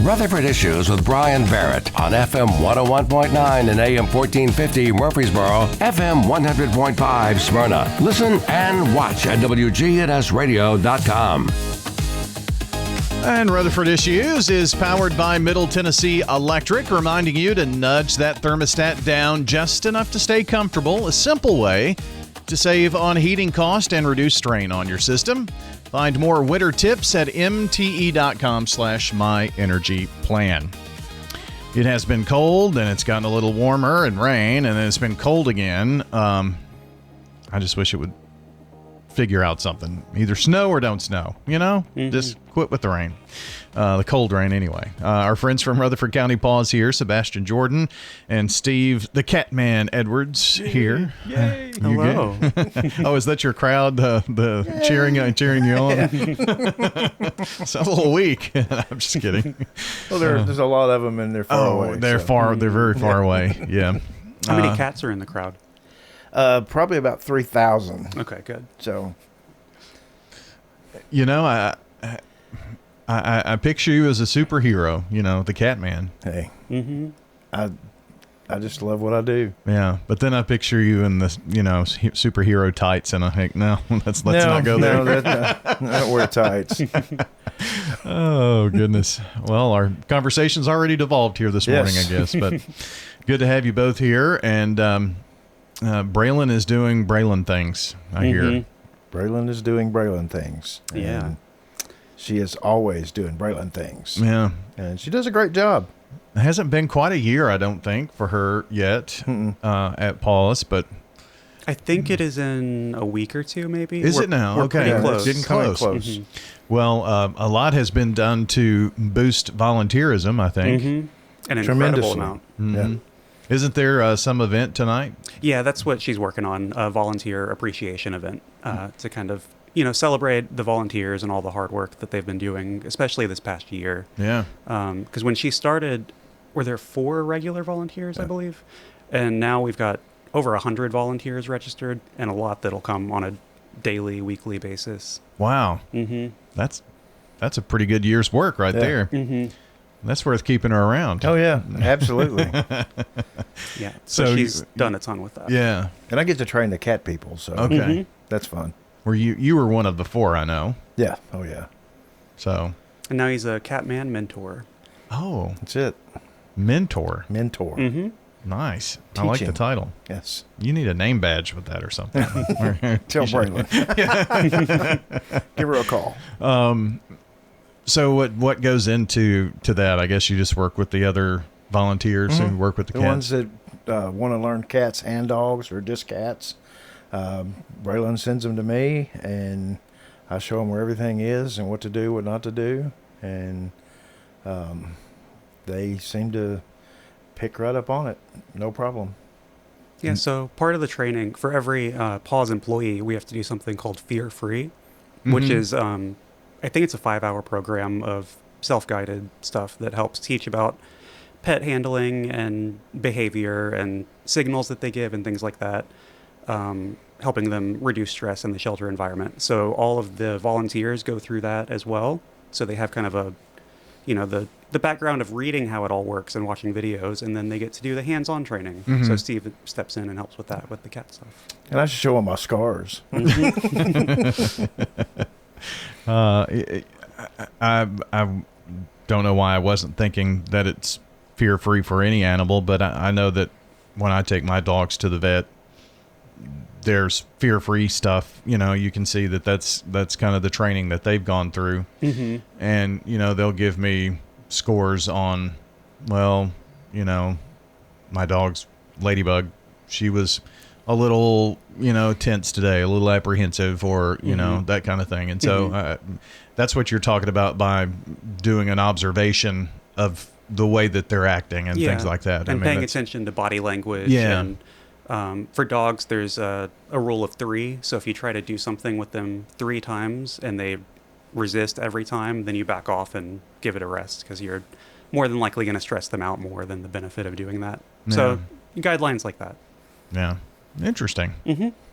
Rutherford Issues with Bryan Barrett on FM 101.9 and AM 1450 Murfreesboro, FM 100.5 Smyrna. Listen and watch at WGNSradio.com. And Rutherford Issues is powered by Middle Tennessee Electric, reminding you to nudge that thermostat down just enough to stay comfortable. A simple way to save on heating cost and reduce strain on your system. Find more winter tips at mte.com/myenergyplan. It has been cold, and it's gotten a little warmer and rain, and then it's been cold again. I just wish it would figure out something. Either snow or don't snow, you know? Just quit with the rain. The cold rain anyway. Our friends from Rutherford County PAWS here, Sabastian Jordan and Steve, the Catman Edwards here. Yay! Hello. Oh, is that your crowd, the cheering you on? Sounds a little weak. I'm just kidding. Well, there's a lot of them and they're far away. They're very far away. Yeah. How many cats are in the crowd? Probably about 3,000. Okay, good. So, you know, I picture you as a superhero, you know, the Catman. Hey, I just love what I do. Yeah, but then I picture you in the, you know, superhero tights, and I think, no, let's not go there. No, I don't wear tights. Oh, goodness. Well, our conversation's already devolved here this morning, I guess, but good to have you both here. And Braylon is doing Braylon things, I hear. Braylon is doing Braylon things. Yeah. She is always doing Braylon things. Yeah. And she does a great job. It hasn't been quite a year, I don't think, for her yet at PAWS, but I think it is in a week or two, maybe. Is it now? We're Okay. pretty close. Getting close. Close. Well, a lot has been done to boost volunteerism, I think. An incredible amount. Yeah. Isn't there some event tonight? Yeah, that's what she's working on, a volunteer appreciation event to kind of, you know, celebrate the volunteers and all the hard work that they've been doing, especially this past year. Yeah. Because when she started, were there 4 regular volunteers, I believe? And now we've got over 100 volunteers registered and a lot that'll come on a daily, weekly basis. Wow. That's a pretty good year's work right there. That's worth keeping her around. Oh, yeah. Absolutely. Yeah. So she's done a ton with that. Yeah. And I get to train the cat people, so Okay. that's fun. Were you were one of the 4, I know. Yeah. Oh, yeah. So. And now he's a Catman mentor. Oh. That's it. Mentor. Mentor. Nice. I like the title. Yes. You need a name badge with that or something. Tell Braylon. Give her a call. So what goes into that? I guess you just work with the other volunteers who work with the cats. Ones that want to learn cats and dogs or just cats. Braylon sends them to me, and I show them where everything is and what to do, what not to do, and they seem to pick right up on it. No problem. Yeah, so part of the training, for every PAWS employee, we have to do something called Fear Free, which is, I think it's a 5-hour program of self-guided stuff that helps teach about pet handling and behavior and signals that they give and things like that, helping them reduce stress in the shelter environment. So all of the volunteers go through that as well. So they have kind of a, you know, the background of reading how it all works and watching videos, and then they get to do the hands-on training. So Steve steps in and helps with that, with the cat stuff. And I should show them my scars. I don't know why I wasn't thinking that it's fear-free for any animal, but I know that when I take my dogs to the vet, there's fear-free stuff. You know, you can see that's kind of the training that they've gone through. And, you know, they'll give me scores on, well, you know, my dog's Ladybug, she was a little, you know, tense today, a little apprehensive, or, you know, that kind of thing. And so that's what you're talking about by doing an observation of the way that they're acting and things like that. And paying attention to body language. Yeah. And for dogs, there's a rule of 3. So if you try to do something with them 3 times and they resist every time, then you back off and give it a rest, because you're more than likely going to stress them out more than the benefit of doing that. Yeah. So guidelines like that. Yeah. Interesting.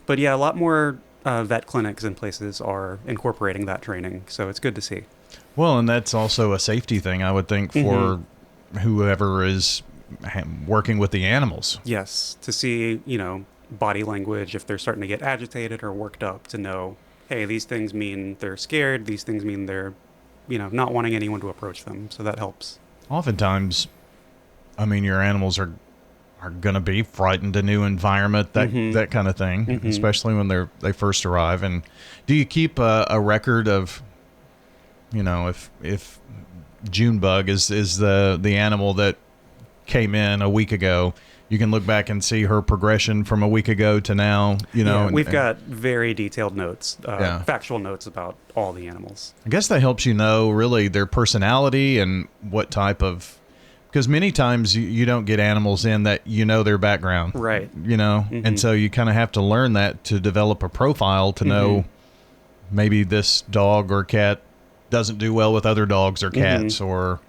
But yeah, a lot more vet clinics and places are incorporating that training. So it's good to see. Well, and that's also a safety thing, I would think, for whoever is working with the animals. Yes, to see, body language, if they're starting to get agitated or worked up, to know, hey, these things mean they're scared, these things mean they're, not wanting anyone to approach them. So that helps. Oftentimes, I mean, your animals are going to be frightened a new environment, that kind of thing, especially when they first arrive. And do you keep a record of, if Junebug is the animal that came in a week ago, you can look back and see her progression from a week ago to now, we've got very detailed notes, factual notes about all the animals. I guess that helps really their personality and what type of, because many times you don't get animals in that their background. Right. And so you kind of have to learn that to develop a profile to know maybe this dog or cat doesn't do well with other dogs or cats or,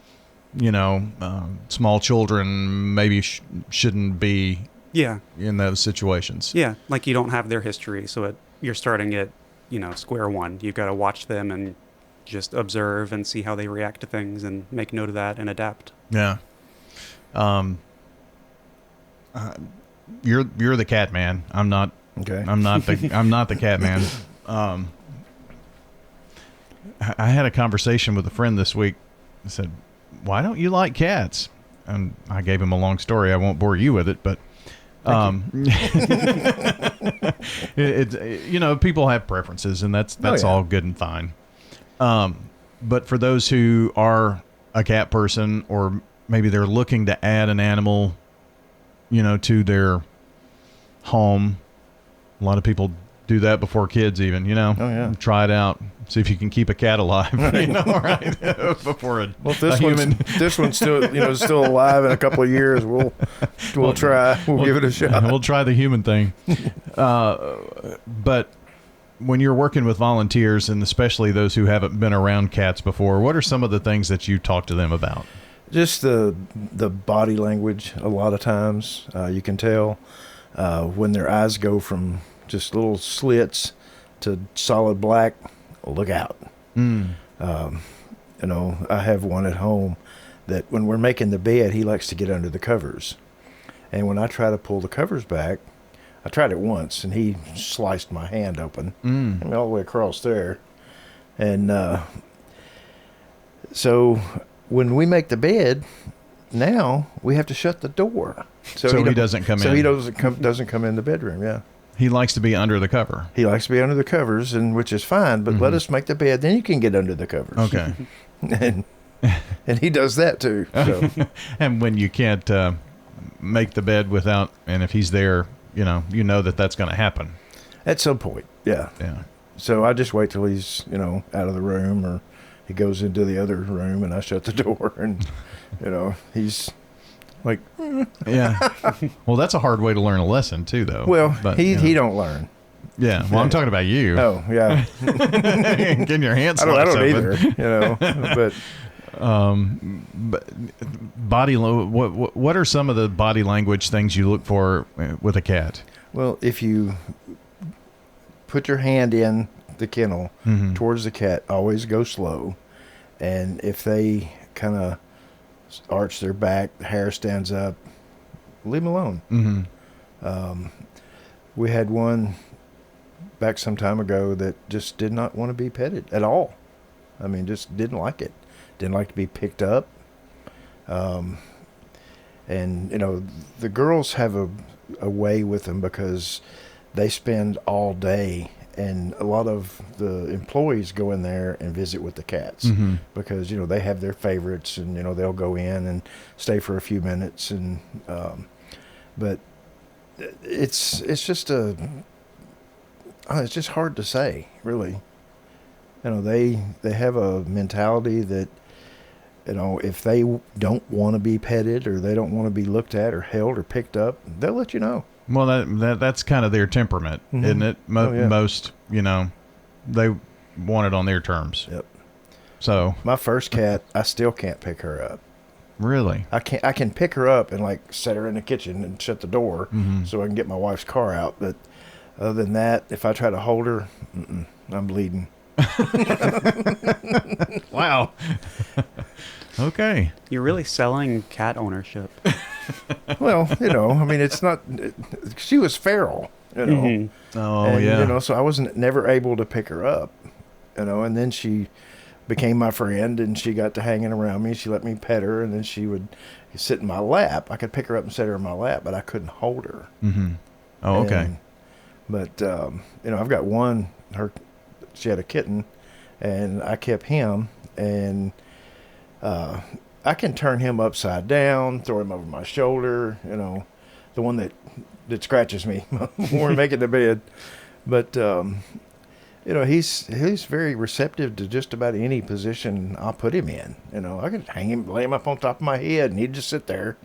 small children maybe shouldn't be in those situations. Yeah, like you don't have their history, so you're starting at, square one. You've got to watch them and just observe and see how they react to things and make note of that and adapt. Yeah. You're the cat man. I'm not. Okay. I'm not the cat man. I had a conversation with a friend this week. I said, "Why don't you like cats?" And I gave him a long story. I won't bore you with it, but people have preferences, and that's all good and fine. But for those who are a cat person, or maybe they're looking to add an animal, to their home, a lot of people do that before kids even, try it out. See if you can keep a cat alive, right? Before this one's still, still alive in a couple of years, we'll try. We'll give it a shot. We'll try the human thing. But when you're working with volunteers, and especially those who haven't been around cats before, what are some of the things that you talk to them about? Just the body language. A lot of times, you can tell when their eyes go from just little slits to solid black. Look out. I have one at home that when we're making the bed, he likes to get under the covers. And when I try to pull the covers back, I tried it once, and he sliced my hand open, all the way across there. And so when we make the bed, now we have to shut the door. So he doesn't come in. So he doesn't come in the bedroom, yeah. He likes to be under the cover. He likes to be under the covers, which is fine, but let us make the bed, then you can get under the covers. Okay. and he does that too. So. And when you can't make the bed without, and if he's there, that's going to happen. At some point, yeah. Yeah. So I just wait till he's, out of the room, or he goes into the other room, and I shut the door, and, he's like... Yeah. Well, that's a hard way to learn a lesson too, though. Well, but, he don't learn. Yeah. Well, I'm talking about you. Oh, yeah. Getting your hands I don't open. either, but what are some of the body language things you look for with a cat? Well, if you put your hand in the kennel towards the cat, always go slow. And if they kind of arch their back, the hair stands up, leave them alone. We had one back some time ago that just did not want to be petted at all. I mean, just didn't like it. Didn't like to be picked up. And, the girls have a way with them because they spend all day, and a lot of the employees go in there and visit with the cats because, they have their favorites, and, they'll go in and stay for a few minutes. And, but it's just it's just hard to say, really. They have a mentality that, if they don't want to be petted, or they don't want to be looked at or held or picked up, they'll let you know. Well, that's kind of their temperament, isn't it? Most, they want it on their terms. Yep. So my first cat, I still can't pick her up. Really? I can pick her up and set her in the kitchen and shut the door so I can get my wife's car out. But other than that, if I try to hold her, I'm bleeding. Wow. Okay. You're really selling cat ownership. Well, I mean, it's not. She was feral, Oh, and, yeah. so I wasn't never able to pick her up, and then she became my friend, and she got to hanging around me. She let me pet her, and then she would sit in my lap. I could pick her up and set her in my lap, but I couldn't hold her. Mm-hmm. Oh, okay. But I've got one. She had a kitten, and I kept him, and I can turn him upside down, throw him over my shoulder. The one that scratches me when we're making the bed. But he's very receptive to just about any position I'll put him in. I could hang him, lay him up on top of my head, and he'd just sit there.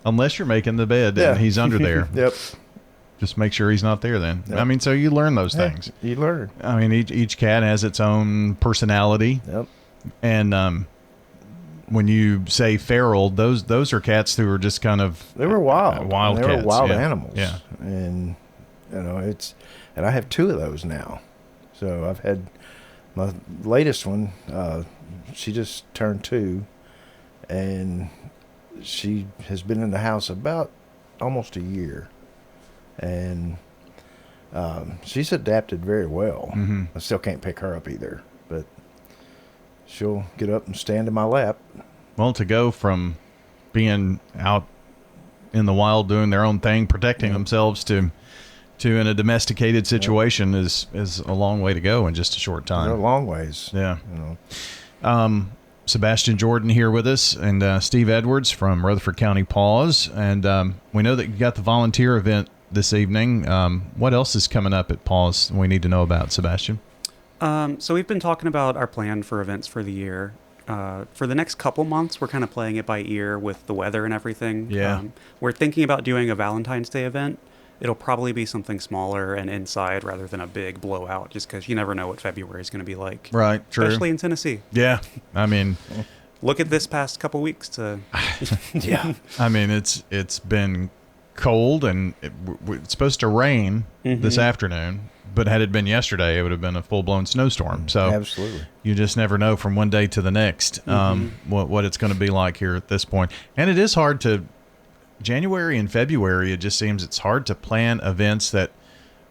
Unless you're making the bed and he's under there. Yep. Just make sure he's not there then. Yep. I mean, so you learn those things. You learn. I mean, each cat has its own personality. Yep. And when you say feral, those are cats who are just kind of they were wild. Wild they cats. were wild yeah. animals. Yeah. And and I have 2 of those now. So I've had my latest one. She just turned 2, and she has been in the house about almost a year, and she's adapted very well. Mm-hmm. I still can't pick her up either, but she'll get up and stand in my lap. Well, to go from being out in the wild doing their own thing, protecting themselves to in a domesticated situation is a long way to go in just a short time. They're a long ways. Yeah. Sabastian Jordan here with us, and Steve Edwards from Rutherford County PAWS. And we know that you got the volunteer event this evening. What else is coming up at PAWS we need to know about, Sabastian? So we've been talking about our plan for events for the year. For the next couple months, we're kind of playing it by ear with the weather and everything. Yeah. We're thinking about doing a Valentine's Day event. It'll probably be something smaller and inside rather than a big blowout, just because you never know what February is going to be like. Right, true. Especially in Tennessee. Yeah, I mean... Look at this past couple weeks to... Yeah. I mean, it's been cold, and it's supposed to rain this afternoon, but had it been yesterday, it would have been a full-blown snowstorm. So Absolutely. you just never know from one day to the next what it's going to be like here at this point. And it is hard to... January and February, it just seems it's hard to plan events that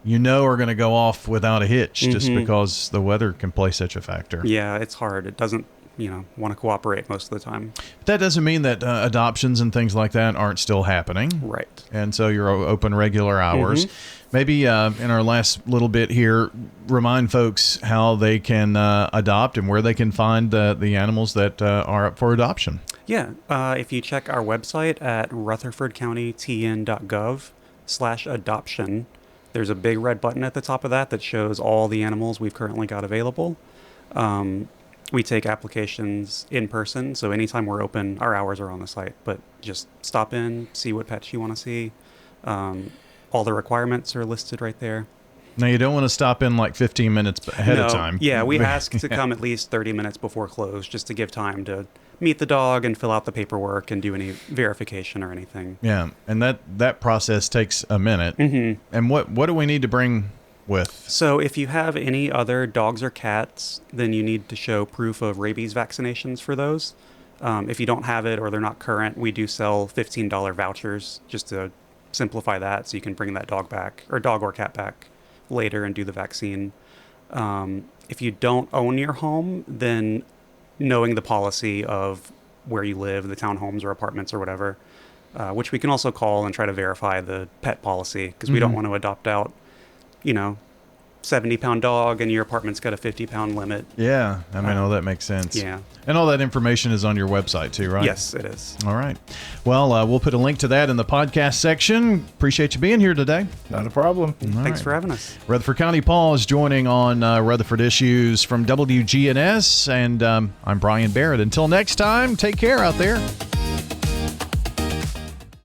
are going to go off without a hitch just because the weather can play such a factor. Yeah, it's hard. It doesn't, want to cooperate most of the time. But that doesn't mean that adoptions and things like that aren't still happening. Right. And so you're open regular hours. Maybe in our last little bit here, remind folks how they can adopt and where they can find the animals that are up for adoption. Yeah, if you check our website at rutherfordcountytn.gov/adoption, there's a big red button at the top of that shows all the animals we've currently got available. We take applications in person, so anytime we're open, our hours are on the site, but just stop in, see what pets you want to see. All the requirements are listed right there. Now, you don't want to stop in like 15 minutes ahead of time. Yeah, we ask to come at least 30 minutes before close just to give time to meet the dog and fill out the paperwork and do any verification or anything. Yeah, and that process takes a minute. And what do we need to bring with? So if you have any other dogs or cats, then you need to show proof of rabies vaccinations for those. If you don't have it or they're not current, we do sell $15 vouchers just to simplify that, so you can bring that dog or cat back later and do the vaccine. If you don't own your home, then knowing the policy of where you live, the townhomes or apartments or whatever, which we can also call and try to verify the pet policy, because we don't want to adopt out, 70-pound dog and your apartment's got a 50-pound limit. Yeah, I mean, all that makes sense. Yeah. And all that information is on your website too, right? Yes, it is. All right. Well, we'll put a link to that in the podcast section. Appreciate you being here today. Not a problem. Thanks for having us. Rutherford County PAWS joining on Rutherford Issues from WGNS, and I'm Bryan Barrett. Until next time, take care out there.